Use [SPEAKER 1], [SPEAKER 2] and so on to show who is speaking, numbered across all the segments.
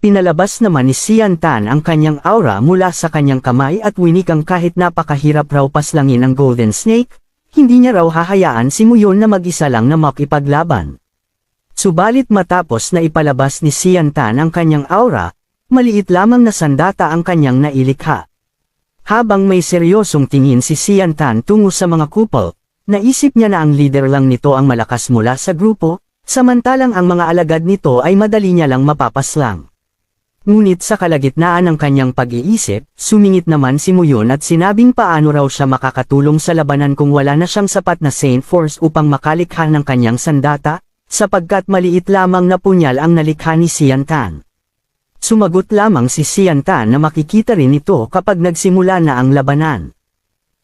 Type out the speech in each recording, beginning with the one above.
[SPEAKER 1] Pinalabas naman ni Xian Tan ang kanyang aura mula sa kanyang kamay at winikang kahit napakahirap raw paslangin ang Golden Snake, hindi niya raw hahayaan si Muyon na mag-isa lang na makipaglaban. Subalit matapos na ipalabas ni Xian Tan ang kanyang aura, maliit lamang na sandata ang kanyang nailikha. Habang may seryosong tingin si Xian Tan tungo sa mga kupol, naisip niya na ang leader lang nito ang malakas mula sa grupo, samantalang ang mga alagad nito ay madali niya lang mapapaslang. Ngunit sa kalagitnaan ng kanyang pag-iisip, sumingit naman si Muyon at sinabing paano raw siya makakatulong sa labanan kung wala na siyang sapat na Saint Force upang makalikha ng kanyang sandata, sapagkat maliit lamang na punyal ang nalikha ni Xian Tan. Sumagot lamang si Xian Tan na makikita rin ito kapag nagsimula na ang labanan.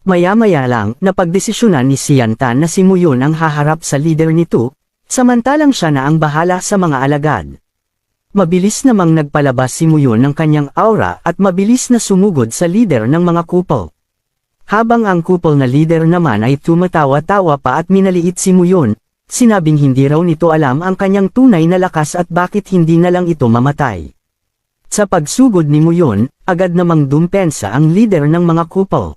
[SPEAKER 1] Maya-maya lang, napagdesisyonan ni Xian Tan na si Muyon ang haharap sa leader nito, samantalang siya na ang bahala sa mga alagad. Mabilis namang nagpalabas si Muyon ng kanyang aura at mabilis na sumugod sa leader ng mga kupol. Habang ang kupol na leader naman ay tumatawa-tawa pa at minaliit si Muyon, sinabing hindi raw nito alam ang kanyang tunay na lakas at bakit hindi na lang ito mamatay. Sa pagsugod ni Muyon, agad namang dumpensa ang leader ng mga kupol.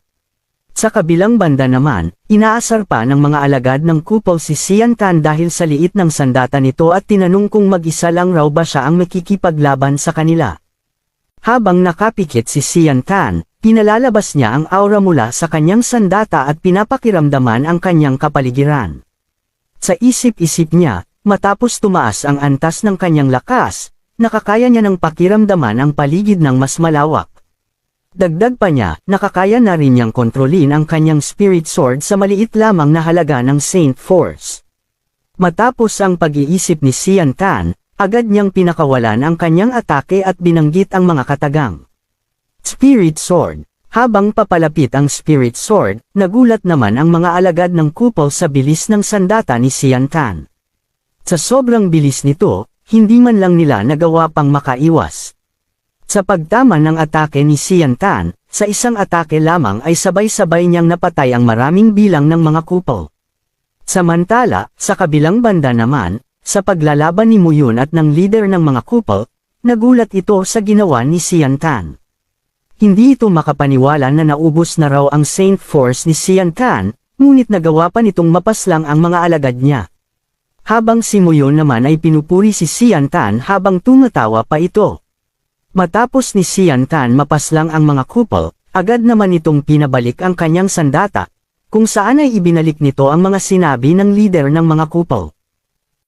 [SPEAKER 1] Sa kabilang banda naman, inaasar pa ng mga alagad ng kupol si Xian Tan dahil sa liit ng sandata nito at tinanong kung mag-isa lang raw ba siya ang makikipaglaban sa kanila. Habang nakapikit si Xian Tan, pinalalabas niya ang aura mula sa kanyang sandata at pinapakiramdaman ang kanyang kapaligiran. Sa isip-isip niya, matapos tumaas ang antas ng kanyang lakas, nakakaya niya ng pakiramdaman ang paligid ng mas malawak. Dagdag pa niya, nakakaya na rin niyang kontrolin ang kanyang Spirit Sword sa maliit lamang na halaga ng Saint Force. Matapos ang pag-iisip ni Xian Tan, agad niyang pinakawalan ang kanyang atake at binanggit ang mga katagang Spirit Sword. Habang papalapit ang Spirit Sword, nagulat naman ang mga alagad ng kupol sa bilis ng sandata ni Xian Tan. Sa sobrang bilis nito, hindi man lang nila nagawa pang makaiwas. Sa pagtama ng atake ni Xian Tan, sa isang atake lamang ay sabay-sabay niyang napatay ang maraming bilang ng mga kupol. Samantala, sa kabilang banda naman, sa paglalaban ni Muyon at ng leader ng mga kupol, nagulat ito sa ginawa ni Xian Tan. Hindi ito makapaniwala na naubos na raw ang Saint Force ni Xian Tan, ngunit nagawa pa nitong mapaslang ang mga alagad niya. Habang si Muyon naman ay pinupuri si Xian Tan habang tumatawa pa ito. Matapos ni Xian Tan mapaslang ang mga kupol, agad naman itong pinabalik ang kanyang sandata, kung saan ay ibinalik nito ang mga sinabi ng leader ng mga kupol.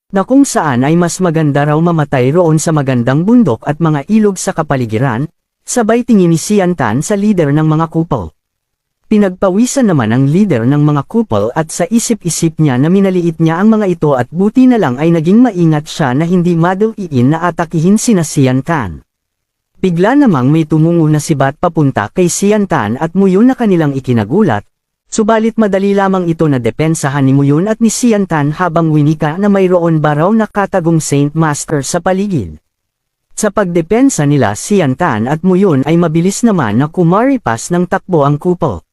[SPEAKER 1] Na kung saan ay mas maganda raw mamatay roon sa magandang bundok at mga ilog sa kapaligiran, sabay tingin ni Xian Tan sa leader ng mga kupol. Pinagpawisan naman ang leader ng mga kupol at sa isip-isip niya na minaliit niya ang mga ito at buti na lang ay naging maingat siya na hindi madaliin na atakihin sina Xian Tan. Bigla namang may tumungo na sibat papunta kay Xian Tan at Muyon na kanilang ikinagulat, subalit madali lamang ito na depensahan ni Muyon at ni Xian Tan habang winika na mayroon ba raw nakatagong Saint Master sa paligid. Sa pagdepensa nila Xian Tan at Muyon ay mabilis naman na kumaripas ng takbo ang kupol.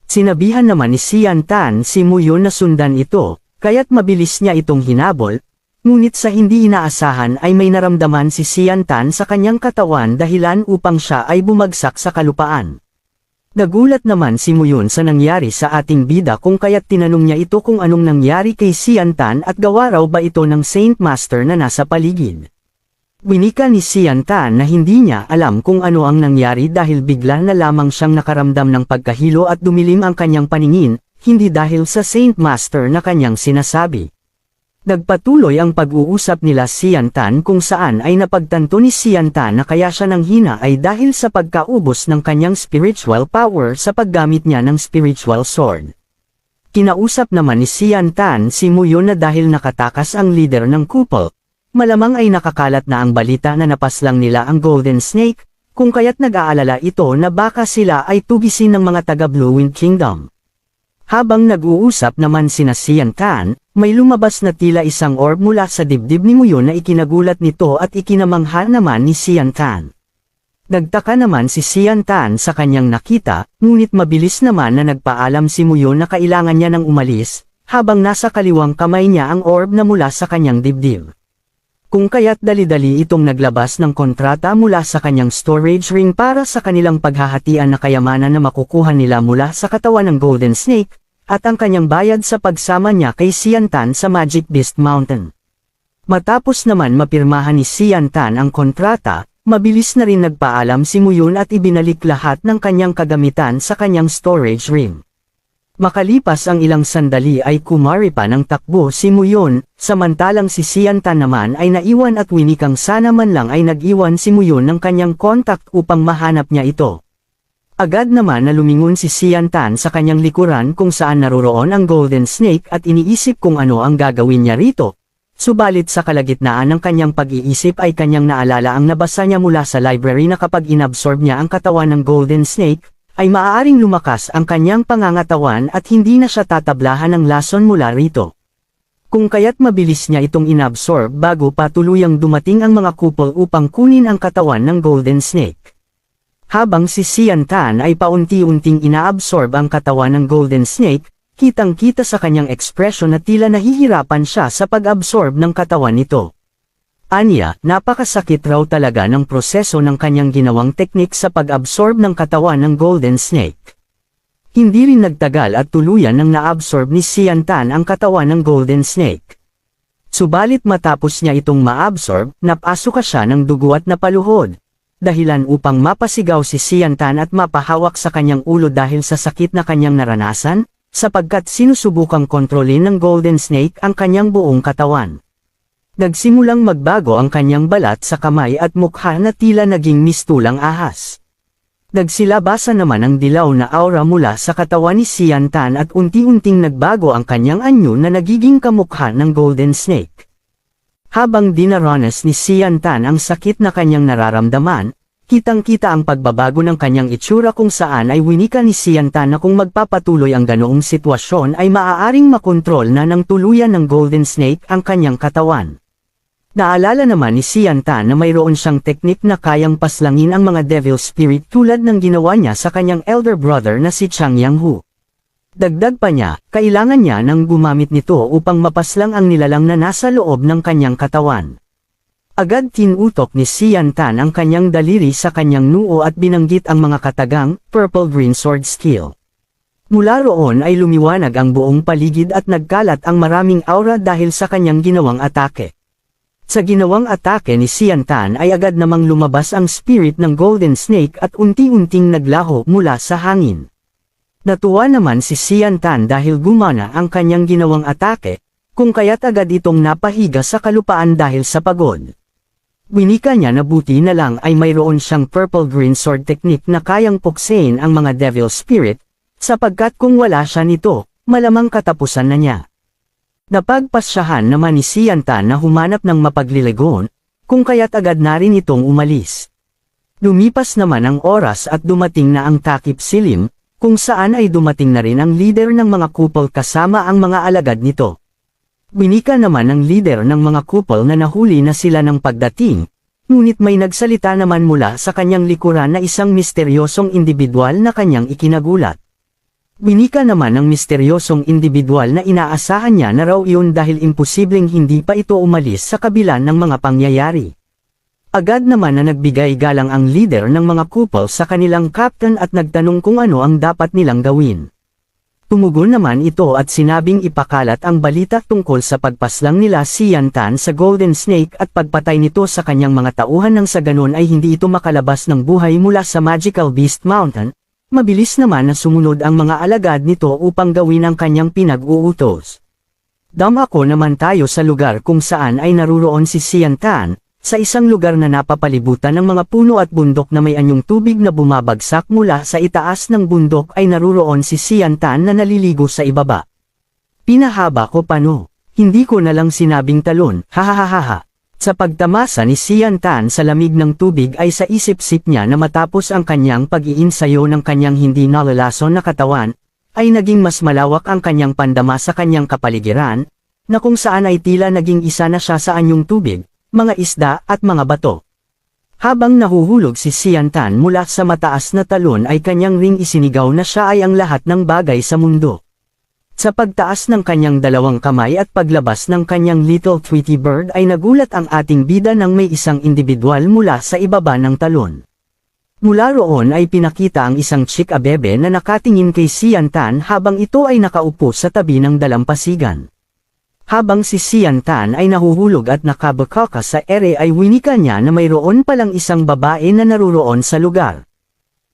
[SPEAKER 1] Sinabihan naman ni Xian Tan si Muyon na sundan ito, kaya't mabilis niya itong hinabol. Ngunit sa hindi inaasahan ay may naramdaman si Xian Tan sa kanyang katawan dahilan upang siya ay bumagsak sa kalupaan. Nagulat naman si Muyon sa nangyari sa ating bida kung kaya't tinanong niya ito kung anong nangyari kay Xian Tan at gawa raw ba ito ng Saint Master na nasa paligid. Winika ni Xian Tan na hindi niya alam kung ano ang nangyari dahil bigla na lamang siyang nakaramdam ng pagkahilo at dumilim ang kanyang paningin, hindi dahil sa Saint Master na kanyang sinasabi. Nagpatuloy ang pag-uusap nila Xian Tan kung saan ay napagtanto ni Xian Tan na kaya siya nanghina ay dahil sa pagkaubos ng kanyang spiritual power sa paggamit niya ng spiritual sword. Kinausap naman ni Xian Tan si Muyon na dahil nakatakas ang leader ng kupol, malamang ay nakakalat na ang balita na napaslang nila ang Golden Snake, kung kaya't nag-aalala ito na baka sila ay tugisin ng mga taga Blue Wind Kingdom. Habang nag-uusap naman sina Xian Tan, may lumabas na tila isang orb mula sa dibdib ni Muyon na ikinagulat nito at ikinamangha naman ni Xian Tan. Nagtaka naman si Xian Tan sa kanyang nakita, ngunit mabilis naman na nagpaalam si Muyon na kailangan niya nang umalis, habang nasa kaliwang kamay niya ang orb na mula sa kanyang dibdib. Kung kaya't dali-dali itong naglabas ng kontrata mula sa kanyang storage ring para sa kanilang paghahatian na kayamanan na makukuha nila mula sa katawan ng Golden Snake, at ang kanyang bayad sa pagsama niya kay Sian Tan sa Magic Beast Mountain. Matapos naman mapirmahan ni Sian Tan ang kontrata, mabilis na rin nagpaalam si Muyun at ibinalik lahat ng kanyang kagamitan sa kanyang storage ring. Makalipas ang ilang sandali ay kumari pa ng takbo si Muyun, samantalang si Sian Tan naman ay naiwan at winikang sana man lang ay nag-iwan si Muyun ng kanyang contact upang mahanap niya ito. Agad naman na lumingon si Sian Tan sa kanyang likuran kung saan naroroon ang Golden Snake at iniisip kung ano ang gagawin niya rito. Subalit sa kalagitnaan ng kanyang pag-iisip ay kanyang naalala ang nabasa niya mula sa library na kapag inabsorb niya ang katawan ng Golden Snake, ay maaaring lumakas ang kanyang pangangatawan at hindi na siya tatablahan ng lason mula rito. Kung kaya't mabilis niya itong inabsorb bago pa tuluyang dumating ang mga kupol upang kunin ang katawan ng Golden Snake. Habang si Sian Tan ay paunti-unting inaabsorb ang katawan ng Golden Snake, kitang-kita sa kanyang ekspresyon na tila nahihirapan siya sa pag-absorb ng katawan nito. Anya, napakasakit raw talaga ng proseso ng kanyang ginawang teknik sa pag-absorb ng katawan ng Golden Snake. Hindi rin nagtagal at tuluyan nang naabsorb ni Sian Tan ang katawan ng Golden Snake. Subalit matapos niya itong maabsorb, napasuka siya ng dugo at napaluhod. Dahilan upang mapasigaw si Sian Tan at mapahawak sa kanyang ulo dahil sa sakit na kanyang naranasan, sapagkat sinusubukang kontrolin ng Golden Snake ang kanyang buong katawan. Nagsimulang magbago ang kanyang balat sa kamay at mukha na tila naging mistulang ahas. Nagsilabasan naman ang dilaw na aura mula sa katawan ni Sian Tan at unti-unting nagbago ang kanyang anyo na nagiging kamukha ng Golden Snake. Habang dinaranas ni Sian Tan ang sakit na kanyang nararamdaman, kitang-kita ang pagbabago ng kanyang itsura kung saan ay winika ni Sian Tan na kung magpapatuloy ang ganoong sitwasyon ay maaaring makontrol na ng tuluyan ng Golden Snake ang kanyang katawan. Naalala naman ni Sian Tan na mayroon siyang teknik na kayang paslangin ang mga devil spirit tulad ng ginawa niya sa kanyang elder brother na si Chang Yang-hu. Dagdag pa niya, kailangan niya nang gumamit nito upang mapaslang ang nilalang na nasa loob ng kanyang katawan. Agad tinutok ni Sian Tan ang kanyang daliri sa kanyang noo at binanggit ang mga katagang, Purple Green Sword Skill. Mula roon ay lumiwanag ang buong paligid at nagkalat ang maraming aura dahil sa kanyang ginawang atake. Sa ginawang atake ni Sian Tan ay agad namang lumabas ang spirit ng Golden Snake at unti-unting naglaho mula sa hangin. Natuwa naman si Sian Tan dahil gumana ang kanyang ginawang atake, kung kaya't agad itong napahiga sa kalupaan dahil sa pagod. Winika niya na buti na lang ay mayroon siyang Purple Green Sword technique na kayang puksain ang mga devil spirit, sapagkat kung wala siya nito, malamang katapusan na niya. Napagpasyahan naman ni Sian Tan na humanap ng mapagliligon, kung kaya't agad na rin itong umalis. Lumipas naman ang oras at dumating na ang takip silim, kung saan ay dumating na rin ang leader ng mga kupol kasama ang mga alagad nito. Winika naman ng leader ng mga kupol na nahuli na sila ng pagdating, ngunit may nagsalita naman mula sa kanyang likuran na isang misteryosong individual na kanyang ikinagulat. Winika naman ng misteryosong individual na inaasahan niya na raw iyon dahil imposibleng hindi pa ito umalis sa kabila ng mga pangyayari. Agad naman na nagbigay galang ang leader ng mga kupol sa kanilang captain at nagtanong kung ano ang dapat nilang gawin. Tumugon naman ito at sinabing ipakalat ang balita tungkol sa pagpaslang nila Sian Tan sa Golden Snake at pagpatay nito sa kanyang mga tauhan nang sa ganon ay hindi ito makalabas ng buhay mula sa Magical Beast Mountain. Mabilis naman na sumunod ang mga alagad nito upang gawin ang kanyang pinag-uutos. Dumako naman tayo sa lugar kung saan ay naruroon si Sian Tan, sa isang lugar na napapalibutan ng mga puno at bundok na may anyong tubig na bumabagsak mula sa itaas ng bundok ay naruroon si Sian Tan na naliligo sa ibaba. Pinahaba ko pa no. Hindi ko na lang sinabing talon, hahahaha. Sa pagtamasa ni Sian Tan sa lamig ng tubig ay sa isip-sip niya na matapos ang kanyang pag-iinsayo ng kanyang hindi nalalason na katawan, ay naging mas malawak ang kanyang pandama sa kanyang kapaligiran, na kung saan ay tila naging isa na siya sa anyong tubig, mga isda at mga bato. Habang nahuhulog si Sian Tan mula sa mataas na talon ay kanyang ring isinigaw na siya ay ang lahat ng bagay sa mundo. Sa pagtaas ng kanyang dalawang kamay at paglabas ng kanyang little Tweety bird ay nagulat ang ating bida nang may isang individual mula sa ibaba ng talon. Mula roon ay pinakita ang isang chick abebe na nakatingin kay Sian Tan habang ito ay nakaupo sa tabi ng dalampasigan. Habang si Sian Tan ay nahuhulog at nakabakaka sa ere ay winika niya na mayroon palang isang babae na naruroon sa lugar.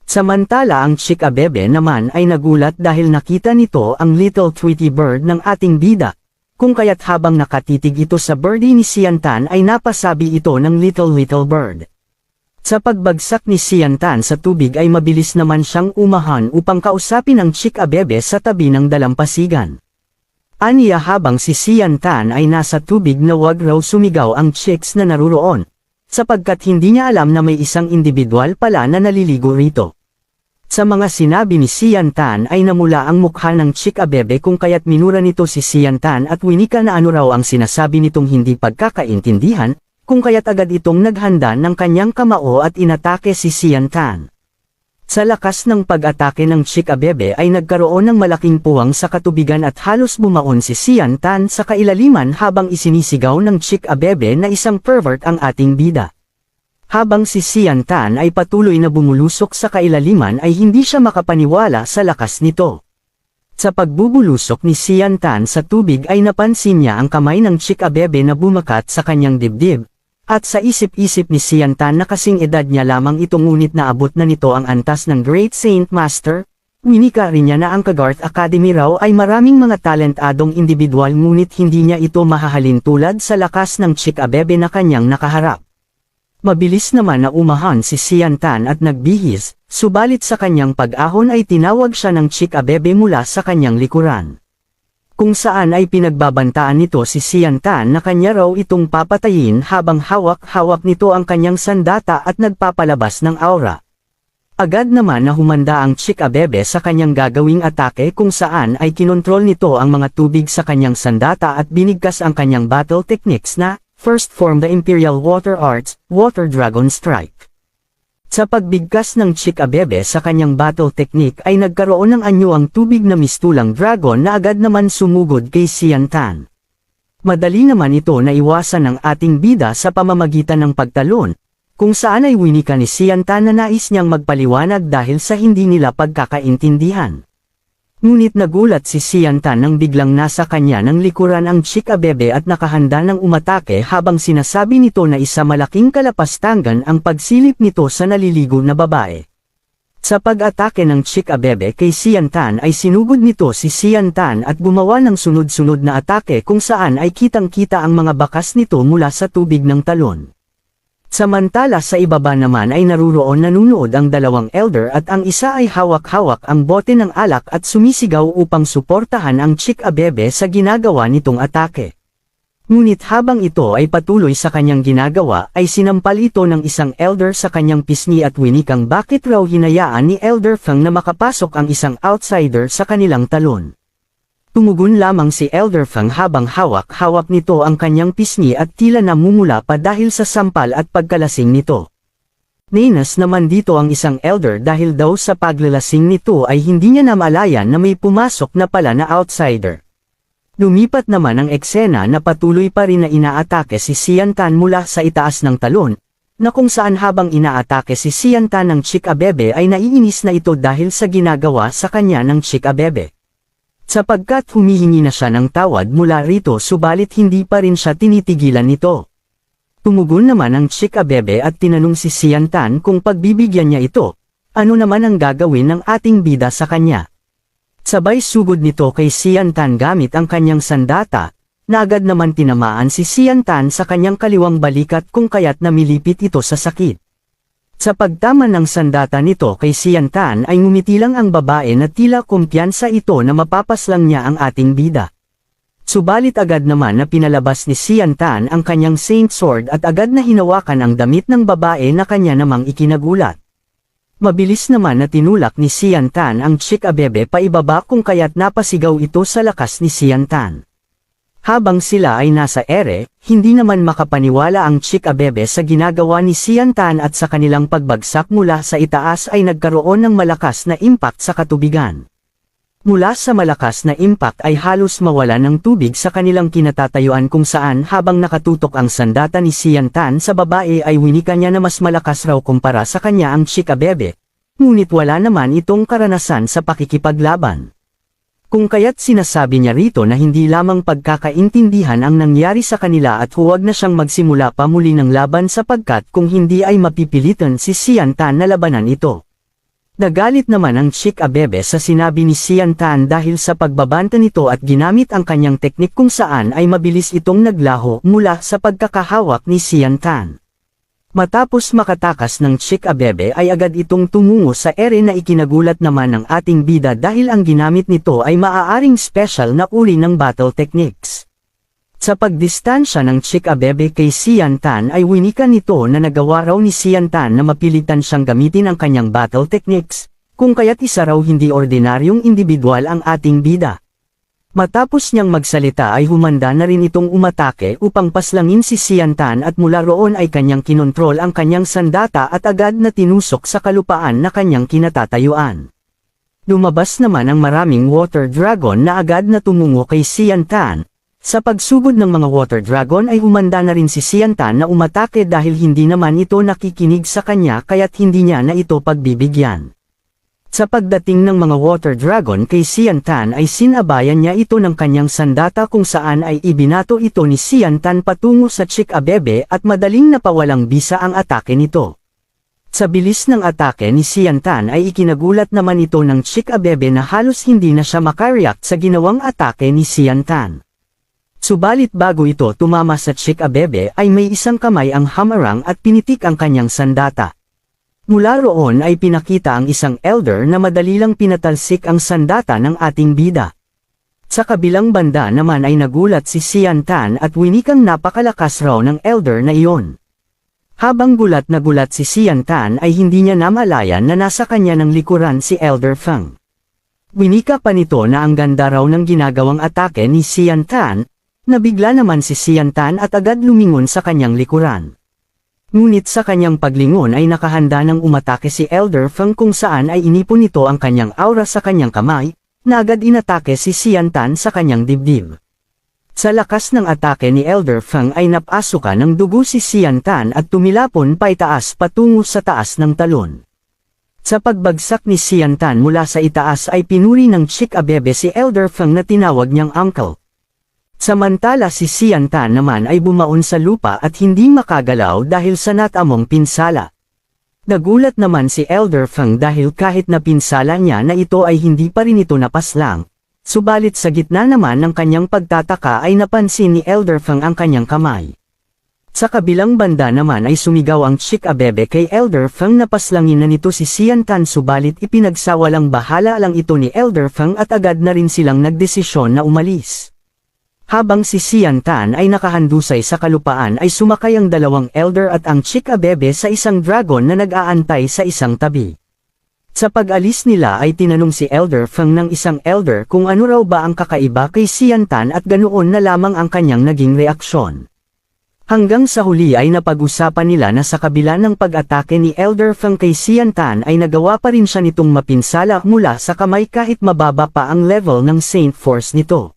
[SPEAKER 1] Samantala ang chick abebe naman ay nagulat dahil nakita nito ang little Tweety bird ng ating bida, kung kaya't habang nakatitig ito sa birdie ni Sian Tan ay napasabi ito ng little bird. Sa pagbagsak ni Sian Tan sa tubig ay mabilis naman siyang umahan upang kausapin ang chick abebe sa tabi ng dalampasigan. Aniya habang si Sian Tan ay nasa tubig na wag raw sumigaw ang chicks na naruroon, sapagkat hindi niya alam na may isang individual pala na naliligo rito. Sa mga sinabi ni Sian Tan ay namula ang mukha ng chick abebe kung kaya't minura nito si Sian Tan at winika na ano raw ang sinasabi nitong hindi pagkakaintindihan, kung kaya't agad itong naghanda ng kanyang kamao at inatake si Sian Tan. Sa lakas ng pag-atake ng chick abebe ay nagkaroon ng malaking puwang sa katubigan at halos bumaon si Sian Tan sa kailaliman habang isinisigaw ng chick abebe na isang pervert ang ating bida. Habang si Sian Tan ay patuloy na bumulusok sa kailaliman ay hindi siya makapaniwala sa lakas nito. Sa pagbubulusok ni Sian Tan sa tubig ay napansin niya ang kamay ng chick abebe na bumakat sa kanyang dibdib. At sa isip-isip ni Sian Tan na kasing edad niya lamang ito ngunit naabot na nito ang antas ng Great Saint Master, winika rin niya na ang Kagarth Academy raw ay maraming mga talentadong individual ngunit hindi niya ito mahahalin tulad sa lakas ng chick abebe na kanyang nakaharap. Mabilis naman na umahan si Sian Tan at nagbihis, subalit sa kanyang pag-ahon ay tinawag siya ng chick abebe mula sa kanyang likuran. Kung saan ay pinagbabantaan nito si Sian Tan na kanya raw itong papatayin habang hawak-hawak nito ang kanyang sandata at nagpapalabas ng aura. Agad naman na humanda ang chick abebe sa kanyang gagawing atake kung saan ay kinontrol nito ang mga tubig sa kanyang sandata at binigkas ang kanyang battle techniques na, first form the Imperial Water Arts, Water Dragon Strike. Sa pagbigkas ng chick abebe sa kanyang battle technique ay nagkaroon ng anyo ang tubig na mistulang dragon na agad naman sumugod kay Sian Tan. Madali naman ito na iwasan ng ating bida sa pamamagitan ng pagtalon, kung saan ay winika ni Sian Tan na nais niyang magpaliwanag dahil sa hindi nila pagkakaintindihan. Ngunit nagulat si Sian Tan nang biglang nasa kanya ng likuran ang chick abebe at nakahanda ng umatake habang sinasabi nito na isa malaking kalapastangan ang pagsilip nito sa naliligo na babae. Sa pag-atake ng chick abebe kay Sian Tan ay sinugod nito si Sian Tan at gumawa ng sunod-sunod na atake kung saan ay kitang-kita ang mga bakas nito mula sa tubig ng talon. Samantala sa ibaba naman ay naruroon nanunood ang dalawang elder at ang isa ay hawak-hawak ang bote ng alak at sumisigaw upang suportahan ang chick abebe sa ginagawa nitong atake. Ngunit habang ito ay patuloy sa kanyang ginagawa ay sinampal ito ng isang elder sa kanyang pisngi at winikang bakit raw hinayaan ni Elder Feng na makapasok ang isang outsider sa kanilang talon. Tumugon lamang si Elder Feng habang hawak-hawak nito ang kanyang pisngi at tila namumula pa dahil sa sampal at pagkalasing nito. Ninas naman dito ang isang elder dahil daw sa paglalasing nito ay hindi niya namalayan na may pumasok na pala na outsider. Lumipat naman ang eksena na patuloy pa rin na inaatake si Sian Tan mula sa itaas ng talon, na kung saan habang inaatake si Sian Tan ng chick abebe ay naiinis na ito dahil sa ginagawa sa kanya ng chick abebe. Sapagkat humihingi na siya ng tawad mula rito subalit hindi pa rin siya tinitigilan nito. Tumugon naman ang chick abebe at tinanong si Sian Tan kung pagbibigyan niya ito, ano naman ang gagawin ng ating bida sa kanya. Sabay sugod nito kay Sian Tan gamit ang kanyang sandata, na agad naman tinamaan si Sian Tan sa kanyang kaliwang balikat kung kaya't namilipit ito sa sakit. Sa pagtama ng sandata nito kay Sian Tan ay ngumitilang ang babae na tila kumpiyansa ito na mapapaslang niya ang ating bida. Subalit agad naman na pinalabas ni Sian Tan ang kanyang Saint Sword at agad na hinawakan ang damit ng babae na kanya namang ikinagulat. Mabilis naman na tinulak ni Sian Tan ang chick abebe paibaba kung kaya't napasigaw ito sa lakas ni Sian Tan. Habang sila ay nasa ere, hindi naman makapaniwala ang chick abebe sa ginagawa ni Sian Tan at sa kanilang pagbagsak mula sa itaas ay nagkaroon ng malakas na impact sa katubigan. Mula sa malakas na impact ay halos mawala ng tubig sa kanilang kinatatayuan kung saan habang nakatutok ang sandata ni Sian Tan sa babae ay winika niya na mas malakas raw kumpara sa kanya ang Chika Bebe. Ngunit wala naman itong karanasan sa pakikipaglaban. Kung kaya't sinasabi niya rito na hindi lamang pagkakaintindihan ang nangyari sa kanila at huwag na siyang magsimula pa muli ng laban sapagkat kung hindi ay mapipilitan si Sian Tan na labanan ito. Nagalit naman ang Chika Bebe sa sinabi ni Sian Tan dahil sa pagbabanta nito at ginamit ang kanyang teknik kung saan ay mabilis itong naglaho mula sa pagkakahawak ni Sian Tan. Matapos makatakas ng Chika Bebe ay agad itong tumungo sa ere na ikinagulat naman ng ating bida dahil ang ginamit nito ay maaaring special na uri ng battle techniques. Sa pagdistansya ng Chika Bebe kay Sian Tan ay winika nito na nagawa raw ni Sian Tan na mapilitan siyang gamitin ang kanyang battle techniques, kung kaya't isa raw hindi ordinaryong individual ang ating bida. Matapos niyang magsalita ay humanda na rin itong umatake upang paslangin si Sian Tan at mula roon ay kanyang kinontrol ang kanyang sandata at agad na tinusok sa kalupaan na kanyang kinatatayuan. Lumabas naman ang maraming water dragon na agad na tumungo kay Sian Tan. Sa pagsugod ng mga water dragon ay humanda na rin si Sian Tan na umatake dahil hindi naman ito nakikinig sa kanya kaya't hindi niya na ito pagbibigyan. Sa pagdating ng mga water dragon kay Sian Tan ay sinabayan niya ito ng kanyang sandata kung saan ay ibinato ito ni Sian Tan patungo sa Chika Bebe at madaling napawalang bisa ang atake nito. Sa bilis ng atake ni Sian Tan ay ikinagulat naman ito ng Chika Bebe na halos hindi na siya makareact sa ginawang atake ni Sian Tan. Subalit bago ito tumama sa Chika Bebe ay may isang kamay ang hamarang at pinitik ang kanyang sandata. Mula roon ay pinakita ang isang elder na madali lang pinatalsik ang sandata ng ating bida. Sa kabilang banda naman ay nagulat si Sian Tan at winikang napakalakas raw ng elder na iyon. Habang gulat na gulat si Sian Tan ay hindi niya namalayan na nasa kanya ng likuran si Elder Feng. Winika pa nito na ang ganda raw ng ginagawang atake ni Sian Tan. Nabigla naman si Sian Tan at agad lumingon sa kanyang likuran. Ngunit sa kanyang paglingon ay nakahanda ng umatake si Elder Feng kung saan ay inipon nito ang kanyang aura sa kanyang kamay, na agad inatake si Sian Tan sa kanyang dibdib. Sa lakas ng atake ni Elder Feng ay napasuka ng dugo si Sian Tan at tumilapon paitaas patungo sa taas ng talon. Sa pagbagsak ni Sian Tan mula sa itaas ay pinuri ng Chika Bebe si Elder Feng na tinawag niyang uncle. Samantala si Sian Tan naman ay bumaon sa lupa at hindi makagalaw dahil sa natamong pinsala. Nagulat naman si Elder Feng dahil kahit na pinsala niya na ito ay hindi pa rin ito napaslang, subalit sa gitna naman ng kanyang pagtataka ay napansin ni Elder Feng ang kanyang kamay. Sa kabilang banda naman ay sumigaw ang Chika Bebe kay Elder Feng na paslangin na nito si Sian Tan subalit ipinagsawalang bahala lang ito ni Elder Feng at agad na rin silang nagdesisyon na umalis. Habang si Sian Tan ay nakahandusay sa kalupaan ay sumakay ang dalawang elder at ang Chika Bebe sa isang dragon na nag-aantay sa isang tabi. Sa pag-alis nila ay tinanong si Elder Feng ng isang elder kung ano raw ba ang kakaiba kay Sian Tan at ganoon na lamang ang kanyang naging reaksyon. Hanggang sa huli ay napag-usapan nila na sa kabila ng pag-atake ni Elder Feng kay Sian Tan ay nagawa pa rin siya nitong mapinsala mula sa kamay kahit mababa pa ang level ng Saint Force nito.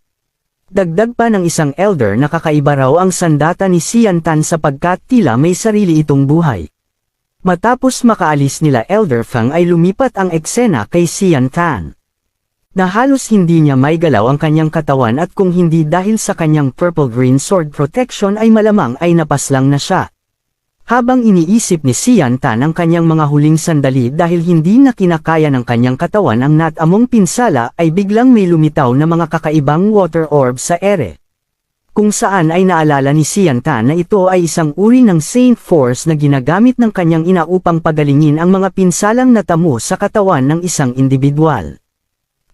[SPEAKER 1] Dagdag pa ng isang elder na kakaiba raw ang sandata ni Sian Tan sapagkat tila may sarili itong buhay. Matapos makaalis nila Elder Feng ay lumipat ang eksena kay Sian Tan. Na halos hindi niya may galaw ang kanyang katawan at kung hindi dahil sa kanyang purple-green sword protection ay malamang ay napaslang na siya. Habang iniisip ni Sian Tan ang kanyang mga huling sandali dahil hindi na kinakaya ng kanyang katawan ang natamong pinsala ay biglang may lumitaw na mga kakaibang water orb sa ere. Kung saan ay naalala ni Sian Tan na ito ay isang uri ng Saint Force na ginagamit ng kanyang ina upang pagalingin ang mga pinsalang natamo sa katawan ng isang individual.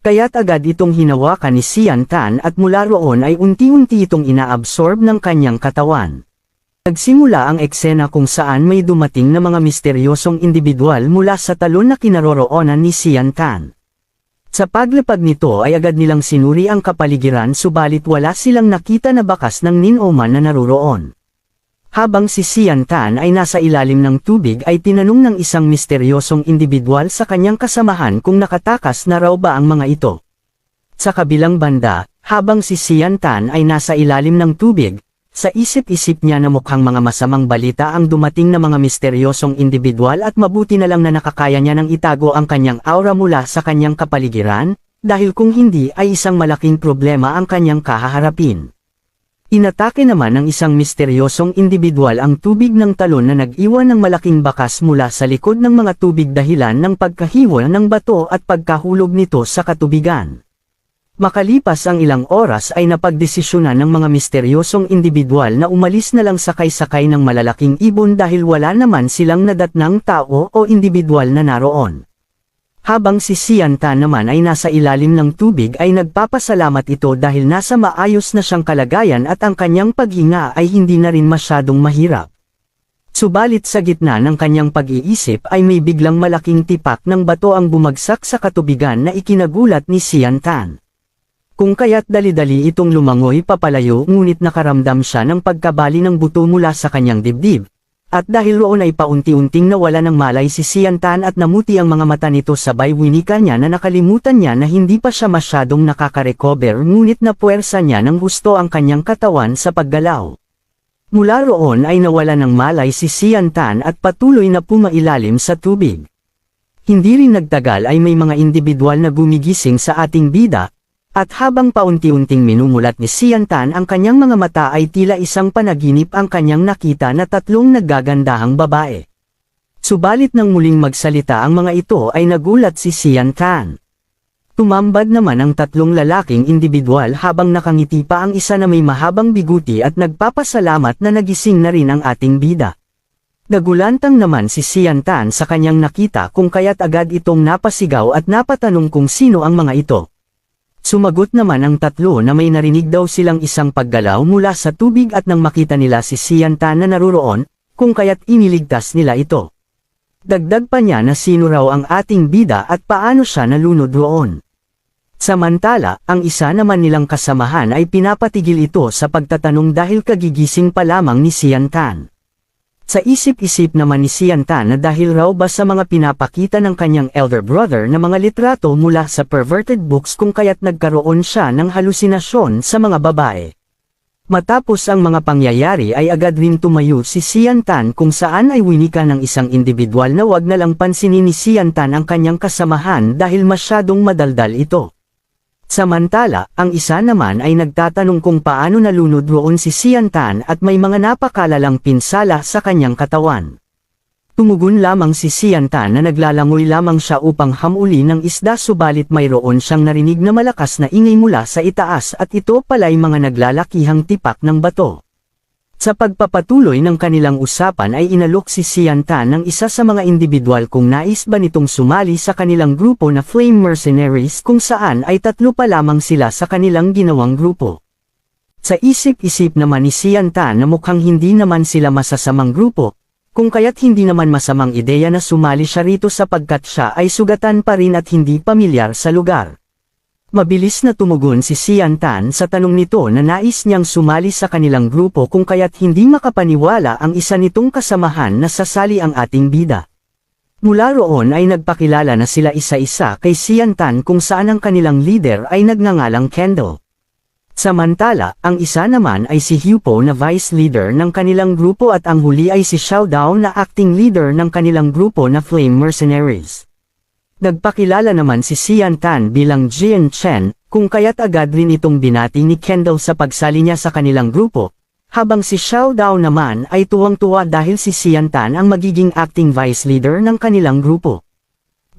[SPEAKER 1] Kaya't agad itong hinawakan ni Sian Tan at mula roon ay unti-unti itong inaabsorb ng kanyang katawan. Nagsimula ang eksena kung saan may dumating na mga misteryosong individual mula sa talon na kinaroroonan ni Sian Tan. Sa paglapag nito ay agad nilang sinuri ang kapaligiran subalit wala silang nakita na bakas ng Ninoman na naroroon. Habang si Sian Tan ay nasa ilalim ng tubig ay tinanong ng isang misteryosong individual sa kanyang kasamahan kung nakatakas na raw ba ang mga ito. Sa kabilang banda, habang si Sian Tan ay nasa ilalim ng tubig, sa isip-isip niya na mukhang mga masamang balita ang dumating na mga misteryosong individual at mabuti na lang na nakakaya niya nang itago ang kanyang aura mula sa kanyang kapaligiran, dahil kung hindi ay isang malaking problema ang kanyang kahaharapin. Inatake naman ng isang misteryosong individual ang tubig ng talon na nag-iwan ng malaking bakas mula sa likod ng mga tubig dahilan ng pagkahiwa ng bato at pagkahulog nito sa katubigan. Makalipas ang ilang oras ay napagdesisyonan ng mga misteryosong individual na umalis na lang sakay-sakay ng malalaking ibon dahil wala naman silang nadatnang tao o individual na naroon. Habang si Sian Tan naman ay nasa ilalim ng tubig ay nagpapasalamat ito dahil nasa maayos na siyang kalagayan at ang kanyang paghinga ay hindi na rin masyadong mahirap. Subalit sa gitna ng kanyang pag-iisip ay may biglang malaking tipak ng bato ang bumagsak sa katubigan na ikinagulat ni Sian Tan. Kung kaya't dali-dali itong lumangoy papalayo ngunit nakaramdam siya ng pagkabali ng buto mula sa kanyang dibdib. At dahil roon ay paunti-unting nawala ng malay si Sian Tan at namuti ang mga mata nito sabay winika niya na nakalimutan niya na hindi pa siya masyadong nakaka-recover ngunit napuwersa niya ng husto ang kanyang katawan sa paggalaw. Mula roon ay nawala ng malay si Sian Tan at patuloy na pumailalim sa tubig. Hindi rin nagtagal ay may mga individual na gumigising sa ating bida. At habang paunti-unting minumulat ni Sian Tan ang kanyang mga mata ay tila isang panaginip ang kanyang nakita na tatlong naggagandahang babae. Subalit nang muling magsalita ang mga ito ay nagulat si Sian Tan. Tumambad naman ang tatlong lalaking individual habang nakangiti pa ang isa na may mahabang biguti at nagpapasalamat na nagising na rin ang ating bida. Nagulantang naman si Sian Tan sa kanyang nakita kung kaya't agad itong napasigaw at napatanong kung sino ang mga ito. Sumagot naman ang tatlo na may narinig daw silang isang paggalaw mula sa tubig at nang makita nila si Sian Tan na naruroon, kung kaya't iniligtas nila ito. Dagdag pa niya na sino raw ang ating bida at paano siya nalunod roon. Samantala, ang isa naman nilang kasamahan ay pinapatigil ito sa pagtatanong dahil kagigising pa lamang ni Sian Tan. Sa isip-isip naman ni Sian Tan na dahil raw ba sa mga pinapakita ng kanyang elder brother na mga litrato mula sa perverted books kung kaya't nagkaroon siya ng halusinasyon sa mga babae. Matapos ang mga pangyayari ay agad rin tumayo si Sian Tan kung saan ay winika ng isang individual na wag na lang pansinin ni Sian Tan ang kanyang kasamahan dahil masyadong madaldal ito. Samantala, ang isa naman ay nagtatanong kung paano nalunod roon si Sian Tan at may mga napakalalang pinsala sa kanyang katawan. Tumugon lamang si Sian Tan na naglalangoy lamang siya upang hamuli ng isda subalit mayroon siyang narinig na malakas na ingay mula sa itaas at ito pala'y mga naglalakihang tipak ng bato. Sa pagpapatuloy ng kanilang usapan ay inalok si Sian Tan ng isa sa mga individual kung nais ba nitong sumali sa kanilang grupo na Flame Mercenaries kung saan ay tatlo pa lamang sila sa kanilang ginawang grupo. Sa isip-isip naman ni Sian Tan na mukhang hindi naman sila masasamang grupo, kung kaya't hindi naman masamang ideya na sumali siya rito sapagkat siya ay sugatan pa rin at hindi pamilyar sa lugar. Mabilis na tumugon si Sian Tan sa tanong nito na nais niyang sumali sa kanilang grupo kung kaya't hindi makapaniwala ang isa nitong kasamahan na sasali ang ating bida. Mula roon ay nagpakilala na sila isa-isa kay Sian Tan kung saan ang kanilang leader ay nagngangalang Kendall. Samantala, ang isa naman ay si Hupo na vice leader ng kanilang grupo at ang huli ay si Xiao Dao na acting leader ng kanilang grupo na Flame Mercenaries. Nagpakilala naman si Sian Tan bilang Jian Chen, kung kaya't agad rin itong binati ni Kendall sa pagsali niya sa kanilang grupo, habang si Xiao Dao naman ay tuwang-tuwa dahil si Sian Tan ang magiging acting vice leader ng kanilang grupo.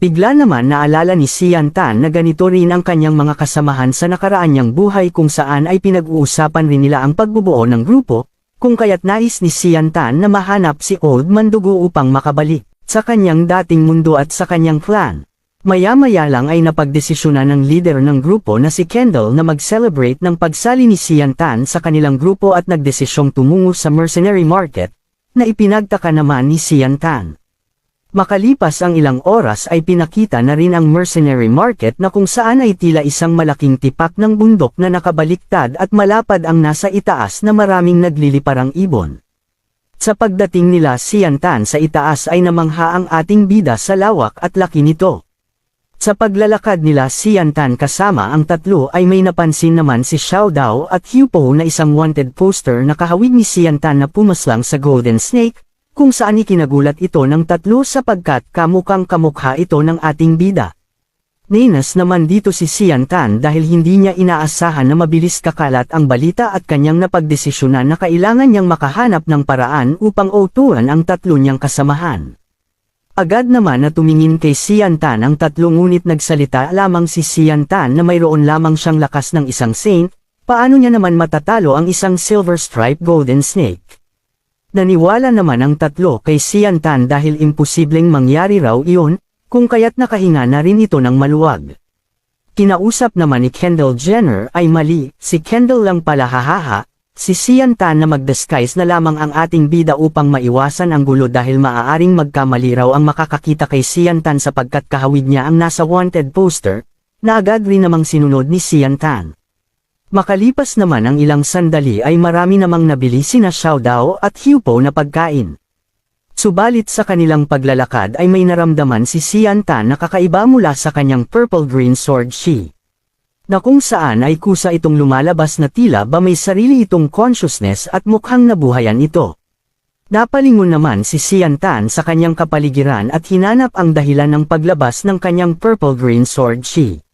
[SPEAKER 1] Bigla naman naalala ni Sian Tan na ganito rin ang kanyang mga kasamahan sa nakaraan niyang buhay kung saan ay pinag-uusapan rin nila ang pagbubuo ng grupo, kung kaya't nais ni Sian Tan na mahanap si Old Mandugo upang makabalik sa kanyang dating mundo at sa kanyang clan. Maya-maya lang ay napagdesisyonan ng leader ng grupo na si Kendall na mag-celebrate ng pagsali ni Sian Tan sa kanilang grupo at nagdesisyong tumungo sa mercenary market, na ipinagtaka naman ni Sian Tan. Makalipas ang ilang oras ay pinakita na rin ang mercenary market na kung saan ay tila isang malaking tipak ng bundok na nakabaliktad at malapad ang nasa itaas na maraming nagliliparang ibon. Sa pagdating nila Sian Tan sa itaas ay namangha ang ating bida sa lawak at laki nito. Sa paglalakad nila Xian Tan kasama ang tatlo ay may napansin naman si Xiao Dao at Hupo na isang wanted poster na kahawig ni Xian Tan na pumaslang sa Golden Snake, kung saan ikinagulat ito ng tatlo sapagkat kamukhang kamukha ito ng ating bida. Nainas naman dito si Xian Tan dahil hindi niya inaasahan na mabilis kakalat ang balita at kanyang napagdesisyonan na kailangan niyang makahanap ng paraan upang utuan ang tatlo niyang kasamahan. Agad naman na tumingin kay Xian Tan ang tatlo ngunit nagsalita lamang si Xian Tan na mayroon lamang siyang lakas ng isang saint, paano niya naman matatalo ang isang silver stripe golden snake. Naniwala naman ang tatlo kay Xian Tan dahil imposibleng mangyari raw iyon, kung kaya't nakahinga na rin ito ng maluwag. Kinausap naman ni Kendall Jenner ay mali, si Kendall lang pala hahaha, si Xian Tan na mag-disguise na lamang ang ating bida upang maiwasan ang gulo dahil maaaring magkamali raw ang makakakita kay Xian Tan sapagkat kahawig niya ang nasa wanted poster, na agad rin namang sinunod ni Xian Tan. Makalipas naman ang ilang sandali ay marami namang nabili sina Xiao Dao at Hupo na pagkain. Subalit sa kanilang paglalakad ay may naramdaman si Xian Tan na kakaiba mula sa kanyang purple-green sword shi. Na kung saan ay kusa itong lumalabas na tila ba may sarili itong consciousness at mukhang nabuhayan ito. Napalingon naman si Xian Tan sa kanyang kapaligiran at hinanap ang dahilan ng paglabas ng kanyang purple-green sword shi.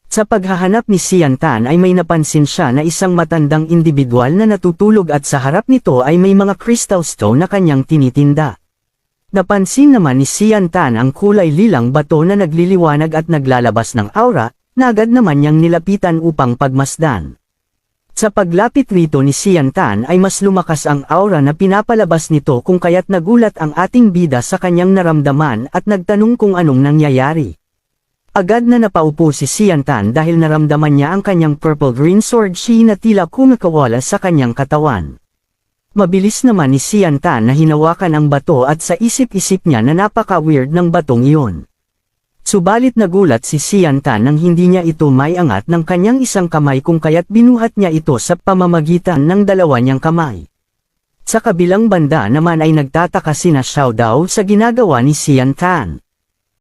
[SPEAKER 1] Sa paghahanap ni Xian Tan ay may napansin siya na isang matandang individual na natutulog at sa harap nito ay may mga crystal stone na kanyang tinitinda. Napansin naman ni Xian Tan ang kulay lilang bato na nagliliwanag at naglalabas ng aura, na agad naman niyang nilapitan upang pagmasdan. Sa paglapit rito ni Xian Tan ay mas lumakas ang aura na pinapalabas nito kung kaya't nagulat ang ating bida sa kanyang naramdaman at nagtanong kung anong nangyayari. Agad na napaupo si Xian Tan dahil naramdaman niya ang kanyang purple-green sword shi na tila kumakawala sa kanyang katawan. Mabilis naman ni Xian Tan na hinawakan ang bato at sa isip-isip niya na napaka-weird ng batong iyon. Subalit nagulat si Xian Tan nang hindi niya ito maiangat ng kanyang isang kamay kung kaya't binuhat niya ito sa pamamagitan ng dalawa niyang kamay. Sa kabilang banda naman ay nagtataka sina Xiao Dao sa ginagawa ni Xian Tan.